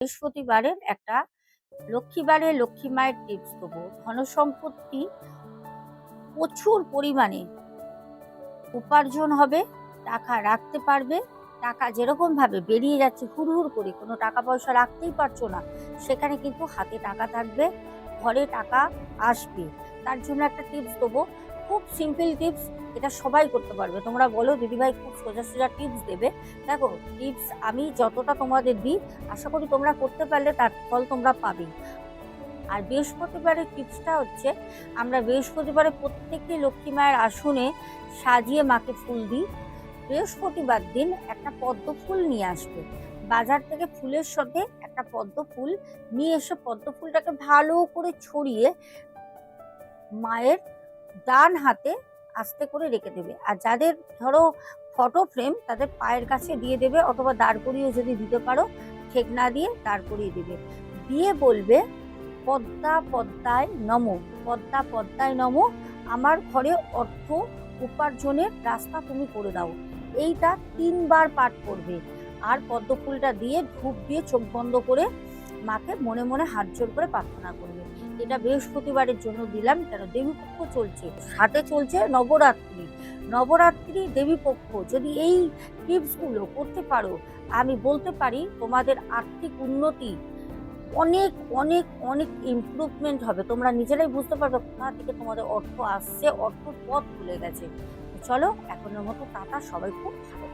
বৃহস্পতিবারের একটা লক্ষ্মীবারে লক্ষ্মী মায়ের টিপস দেবো। ধনসম্পত্তি প্রচুর পরিমাণে উপার্জন হবে, টাকা রাখতে পারবে। টাকা যেরকম ভাবে বেরিয়ে যাচ্ছে হুড়হুড় করে, কোনো টাকা পয়সা রাখতেই পারছো না, সেখানে কিন্তু হাতে টাকা থাকবে, ঘরে টাকা আসবে। তার জন্য একটা টিপস দেবো, খুব সিম্পল টিপস, এটা সবাই করতে পারবে। তোমরা বলো দিদিভাই খুব সোজা সোজা টিপস দেবে, দেখো টিপস আমি যতটা তোমাদের দিই, আশা করি তোমরা করতে পারলে তার ফল তোমরা পাবেই। আর বৃহস্পতিবারের টিপসটা হচ্ছে, আমরা বৃহস্পতিবারে প্রত্যেকটি লক্ষ্মী মায়ের আসনে সাজিয়ে মাকে ফুল দিই। বৃহস্পতিবার দিন একটা পদ্ম ফুল নিয়ে আসবে, বাজার থেকে ফুলের সাথে একটা পদ্ম ফুল নিয়ে এসে পদ্ম ফুলটাকে ভালো করে ছড়িয়ে মায়ের ডান হাতে আস্তে করে রেখে দেবে। আর যাদের ধরো ফটো ফ্রেম, তাদের পায়ের কাছে দিয়ে দেবে, অথবা দাঁড় করিয়ে যদি দিতে পারো, ঠেক না দিয়ে দাঁড় করিয়ে দেবে। দিয়ে বলবে, পদ্মা পদ্মায় নমো, পদ্মা পদ্মায় নমো, আমার ঘরে অর্থ উপার্জনের রাস্তা তুমি করে দাও। এইটা 3 বার পাঠ করবে। আর পদ্ম ফুলটা দিয়ে ধূপ দিয়ে চোখ বন্ধ করে মাকে মনে মনে হাত জোর করে প্রার্থনা করবে। এটা বৃহস্পতিবারের জন্য দিলাম, কেন দেবীপক্ষ চলছে, সাথে চলছে নবরাত্রি। নবরাত্রি দেবীপক্ষ, যদি এই টিপসগুলো করতে পারো, আমি বলতে পারি তোমাদের আর্থিক উন্নতি অনেক অনেক অনেক ইমপ্রুভমেন্ট হবে। তোমরা নিজেরাই বুঝতে পারবে কোথা থেকে তোমাদের অর্থ আসছে, অর্থ পথ খুলে গেছে। চলো এখনের মতো টাটা, সবাই খুব ভালো।